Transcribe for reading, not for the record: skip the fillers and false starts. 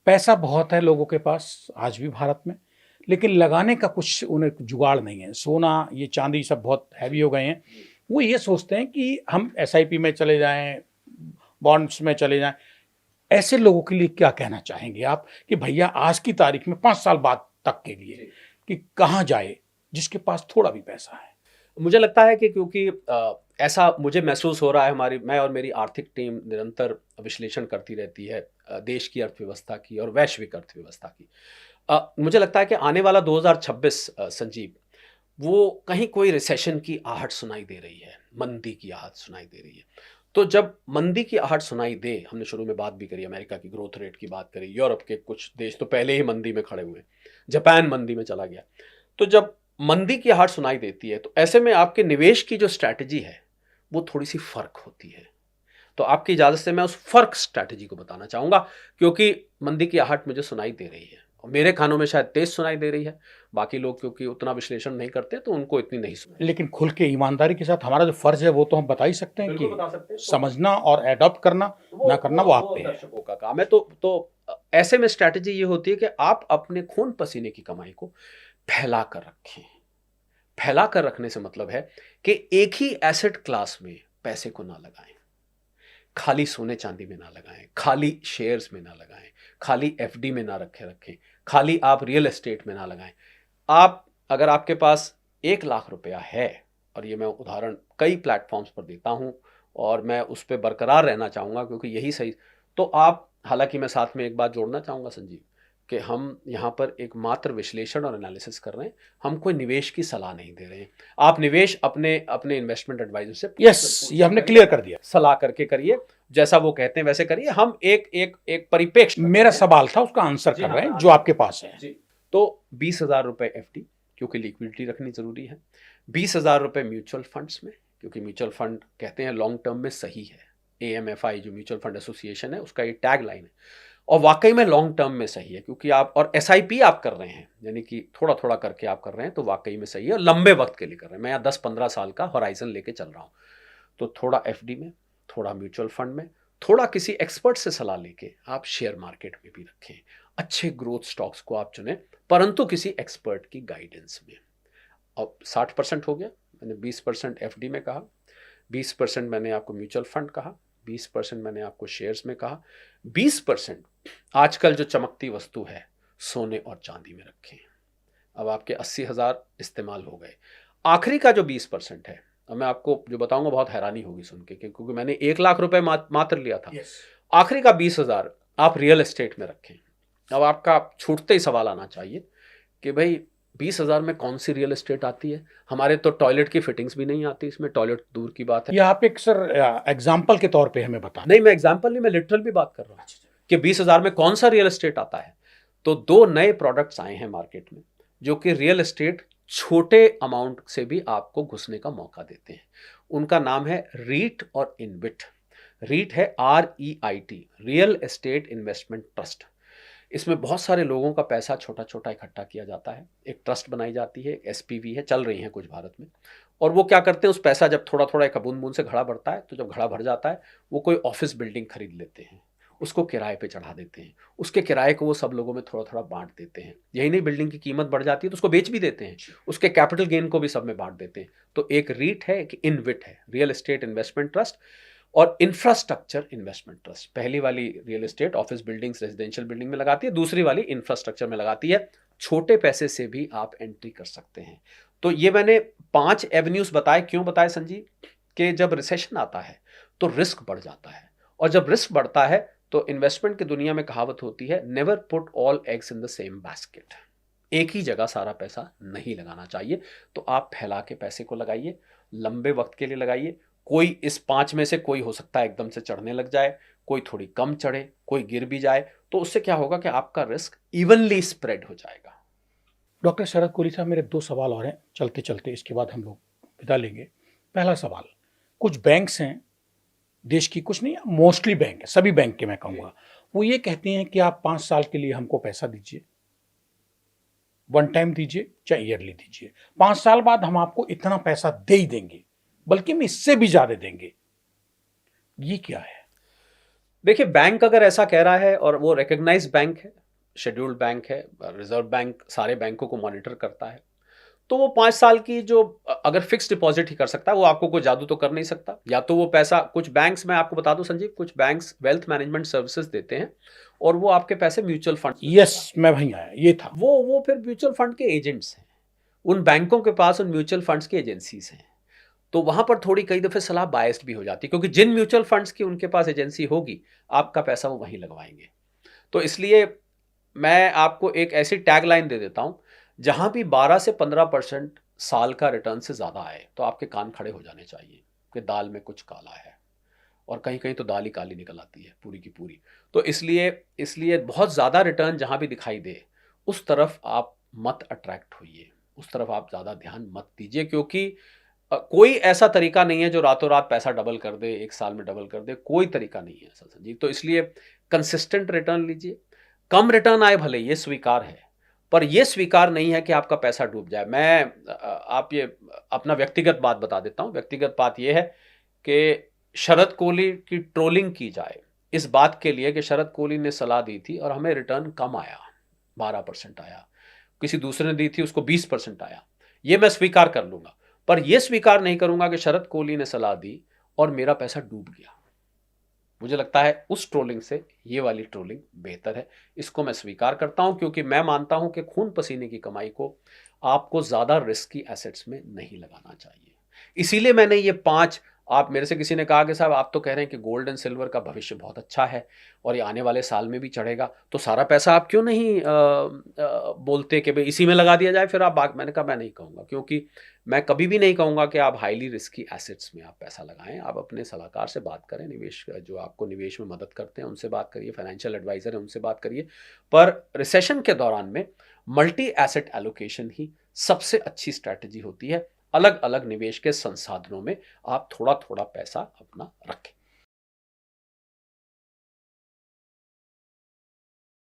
पैसा बहुत है लोगों के पास आज भी भारत में, लेकिन लगाने का कुछ उन्हें जुगाड़ नहीं है। सोना, ये चांदी सब बहुत हैवी हो गए हैं। वो ये सोचते हैं कि हम एसआईपी में चले जाएँ, बॉन्ड्स में चले जाएँ। ऐसे लोगों के लिए क्या कहना चाहेंगे आप कि भैया आज की तारीख में 5 साल बाद तक के लिए कि कहाँ जाए जिसके पास थोड़ा भी पैसा है? मुझे लगता है कि क्योंकि ऐसा मुझे महसूस हो रहा है, मैं और मेरी आर्थिक टीम निरंतर विश्लेषण करती रहती है देश की अर्थव्यवस्था की और वैश्विक अर्थव्यवस्था की। मुझे लगता है कि आने वाला 2026 संजीव, वो कहीं कोई रिसेशन की आहट सुनाई दे रही है, मंदी की आहट सुनाई दे रही है। तो जब मंदी की आहट सुनाई दे, हमने शुरू में बात भी करी, अमेरिका की ग्रोथ रेट की बात करी, यूरोप के कुछ देश तो पहले ही मंदी में खड़े हुए, जापान मंदी में चला गया। तो जब मंदी की आहट सुनाई देती है तो ऐसे में आपके निवेश की जो स्ट्रैटेजी है वो थोड़ी सी फर्क होती है। तो आपकी इजाजत से मैं उस फर्क स्ट्रैटेजी को बताना चाहूंगा, क्योंकि मंदी की आहट मुझे सुनाई दे रही है और मेरे कानों में शायद तेज सुनाई दे रही है। बाकी लोग क्योंकि उतना विश्लेषण नहीं करते तो उनको इतनी नहीं सुनाई। लेकिन खुल के ईमानदारी के साथ हमारा जो फर्ज है वो तो हम बता ही सकते हैं कि बता सकते हैं। समझना और एडॉप्ट करना ना करना वो आप पे है। दर्शकों का काम है। तो ऐसे में स्ट्रैटेजी ये होती है कि आप अपने खून पसीने की कमाई को फैला कर रखें। फैला कर रखने से मतलब है कि एक ही एसेट क्लास में पैसे को ना लगाएं, खाली सोने चांदी में ना लगाएं, खाली शेयर्स में ना लगाएं, खाली एफडी में ना रखें, खाली आप रियल एस्टेट में ना लगाएं। आप अगर आपके पास 1 लाख रुपया है, और ये मैं उदाहरण कई प्लेटफॉर्म्स पर देता हूं और मैं उस पर बरकरार रहना चाहूँगा क्योंकि यही सही। तो आप, हालांकि मैं साथ में एक बात जोड़ना चाहूँगा संजीव, कि हम यहाँ पर एक मात्र विश्लेषण और एनालिसिस कर रहे हैं, हम कोई निवेश की सलाह नहीं दे रहे हैं। आप निवेश अपने अपने इन्वेस्टमेंट एडवाइजर से ये हमने क्लियर कर दिया। सलाह करके करिए, जैसा वो कहते हैं वैसे करिए। हम एक एक एक परिप्रेक्ष्य, मेरा सवाल था उसका आंसर कर रहे हैं जो आपके पास है। जी। तो 20,000 रुपए एफडी, क्योंकि लिक्विडिटी रखनी जरूरी है। 20,000 रुपए म्यूचुअल फंड्स में, क्योंकि म्यूचुअल फंड कहते हैं लॉन्ग टर्म में सही है। AMFI जो म्यूचुअल फंड एसोसिएशन है उसका ये टैग लाइन है, और वाकई में लॉन्ग टर्म में सही है, क्योंकि आप और SIP आप कर रहे हैं, यानी कि थोड़ा थोड़ा करके आप कर रहे हैं, तो वाकई में सही है और लंबे वक्त के लिए कर रहे हैं। मैं यहाँ 10-15 साल का होराइजन लेके चल रहा हूँ। तो थोड़ा एफडी में, थोड़ा म्यूचुअल फंड में, थोड़ा किसी एक्सपर्ट से सलाह लेके आप शेयर मार्केट में भी रखें। अच्छे ग्रोथ स्टॉक्स को आप चुनें, परंतु किसी एक्सपर्ट की गाइडेंस में। अब 60% हो गया, मैंने 20% एफडी में कहा, 20% मैंने आपको म्यूचुअल फंड कहा, 20% मैंने आपको शेयर्स में कहा, 20% आजकल जो चमकती वस्तु है सोने और चांदी में रखें। अब आपके 80,000 इस्तेमाल हो गए। आखिरी का जो 20% है, अब मैं आपको जो बताऊंगा बहुत हैरानी होगी सुन के, क्योंकि मैंने 1 लाख रुपए मात्र लिया था। आखिरी का 20,000 आप रियल एस्टेट में रखें। अब आपका छूटते ही सवाल आना चाहिए कि भाई 20,000 में कौन सी रियल एस्टेट आती है? हमारे तो टॉयलेट की फिटिंग्स भी नहीं आती इसमें, टॉयलेट दूर की बात है। ये आप एक सर एग्जाम्पल के तौर पे हमें बता। नहीं, मैं एग्जाम्पल नहीं, मैं लिटरल भी बात कर रहा हूँ कि 20,000 में कौन सा रियल एस्टेट आता है। तो 2 नए प्रोडक्ट्स आए हैं मार्केट में जो कि रियल एस्टेट छोटे अमाउंट से भी आपको घुसने का मौका देते हैं। उनका नाम है रीट और इनविट। रीट है REIT, real estate investment trust. इसमें बहुत सारे लोगों का पैसा छोटा छोटा इकट्ठा किया जाता है, एक ट्रस्ट बनाई जाती है, SPV है, चल रही हैं कुछ भारत में। और वो क्या करते हैं, उस पैसा जब थोड़ा थोड़ा एक बूंद बूंद से घड़ा बढ़ता है, तो जब घड़ा भर जाता है वो कोई ऑफिस बिल्डिंग खरीद लेते हैं, उसको किराए पे चढ़ा देते हैं, उसके किराए को वो सब लोगों में थोड़ा थोड़ा बांट देते हैं। यही नहीं, बिल्डिंग की कीमत बढ़ जाती है तो उसको बेच भी देते हैं, उसके कैपिटल गेन को भी सब में बांट देते हैं। तो एक रीट है, एक इनविट है, रियल एस्टेट इन्वेस्टमेंट ट्रस्ट और इंफ्रास्ट्रक्चर इन्वेस्टमेंट ट्रस्ट। पहली वाली real estate office buildings, residential building में लगाती है, दूसरी वाली इंफ्रास्ट्रक्चर में लगाती है। छोटे पैसे से भी आप एंट्री कर सकते हैं। तो ये मैंने 5 एवेन्यूज बताए। क्यों बताए संजीव? कि जब रिसेशन आता है तो रिस्क बढ़ जाता है, और जब रिस्क बढ़ता है तो इन्वेस्टमेंट की दुनिया में कहावत होती है, never put all eggs in the same basket. एक ही जगह सारा पैसा नहीं लगाना चाहिए। तो आप फैला के पैसे को लगाइए, लंबे वक्त के लिए लगाइए। कोई इस 5 में से कोई हो सकता है एकदम से चढ़ने लग जाए, कोई थोड़ी कम चढ़े, कोई गिर भी जाए। तो उससे क्या होगा कि आपका रिस्क इवनली स्प्रेड हो जाएगा। डॉक्टर शरद कोहली साहब, मेरे 2 सवाल और हैं चलते चलते, इसके बाद हम लोग विदा लेंगे। पहला सवाल, कुछ बैंक्स हैं देश की, कुछ नहीं, मोस्टली बैंक है, सभी बैंक के मैं कहूँगा, वो ये कहते हैं कि आप 5 साल के लिए हमको पैसा दीजिए, वन टाइम दीजिए चाहे ईयरली दीजिए, 5 साल बाद हम आपको इतना पैसा दे ही देंगे, बल्कि हम इससे भी ज्यादा देंगे। ये क्या है? देखिए, बैंक अगर ऐसा कह रहा है और वो रिकग्नाइज्ड बैंक है, शेड्यूल्ड बैंक है, रिजर्व बैंक सारे बैंकों को मॉनिटर करता है, तो वो 5 साल की जो अगर फिक्स डिपॉजिट ही कर सकता है, वो आपको कोई जादू तो कर नहीं सकता। या तो वो पैसा कुछ बैंक्स, मैं आपको बता दूं संजीव, कुछ बैंक्स वेल्थ मैनेजमेंट सर्विसेज देते हैं और वो आपके पैसे म्यूचुअल फंड, यस, मैं वहीं आया, ये था। वो फिर म्यूचुअल फंड के एजेंट्स हैं, उन बैंकों के पास उन म्यूचुअल फंड्स की एजेंसीज हैं। तो वहां पर थोड़ी कई दफे सलाह बायस्ड भी हो जाती है, क्योंकि जिन म्यूचुअल फंड्स की उनके पास एजेंसी होगी, आपका पैसा वो वहीं लगवाएंगे। तो इसलिए मैं आपको एक ऐसी टैगलाइन दे देता हूं, जहां भी 12 से 15% साल का रिटर्न से ज्यादा आए तो आपके कान खड़े हो जाने चाहिए कि दाल में कुछ काला है, और कहीं कहीं तो दाल ही काली निकल आती है पूरी की पूरी। तो इसलिए बहुत ज्यादा रिटर्न जहां भी दिखाई दे, उस तरफ आप मत अट्रैक्ट होइए, उस तरफ आप ज्यादा ध्यान मत दीजिए, क्योंकि कोई ऐसा तरीका नहीं है जो रातों रात पैसा डबल कर दे, एक साल में डबल कर दे, कोई तरीका नहीं है ऐसा संजीव। तो इसलिए कंसिस्टेंट रिटर्न लीजिए, कम रिटर्न आए भले, ये स्वीकार है, पर यह स्वीकार नहीं है कि आपका पैसा डूब जाए। मैं आप ये अपना व्यक्तिगत बात बता देता हूं। व्यक्तिगत बात यह है कि शरद कोहली की ट्रोलिंग की जाए इस बात के लिए कि शरद कोहली ने सलाह दी थी और हमें रिटर्न कम आया, 12% आया, किसी दूसरे ने दी थी उसको 20% आया, ये मैं स्वीकार कर लूंगा। पर यह स्वीकार नहीं करूंगा कि शरद कोहली ने सलाह दी और मेरा पैसा डूब गया। मुझे लगता है उस ट्रोलिंग से ये वाली ट्रोलिंग बेहतर है। इसको मैं स्वीकार करता हूं, क्योंकि मैं मानता हूं कि खून पसीने की कमाई को आपको ज्यादा रिस्की एसेट्स में नहीं लगाना चाहिए। इसीलिए मैंने ये 5, आप मेरे से किसी ने कहा कि साहब आप तो कह रहे हैं कि गोल्ड एंड सिल्वर का भविष्य बहुत अच्छा है और ये आने वाले साल में भी चढ़ेगा, तो सारा पैसा आप क्यों नहीं बोलते कि भाई इसी में लगा दिया जाए, फिर आप मैंने कहा मैं नहीं कहूँगा, क्योंकि मैं कभी भी नहीं कहूँगा कि आप हाईली रिस्की एसेट्स में आप पैसा लगाएं। आप अपने सलाहकार से बात करें, निवेश जो आपको निवेश में मदद करते हैं उनसे बात करिए, फाइनेंशियल एडवाइजर है उनसे बात करिए। पर रिसेशन के दौरान में मल्टी एसेट एलोकेशन ही सबसे अच्छी स्ट्रैटेजी होती है। अलग अलग निवेश के संसाधनों में आप थोड़ा थोड़ा पैसा अपना रखें।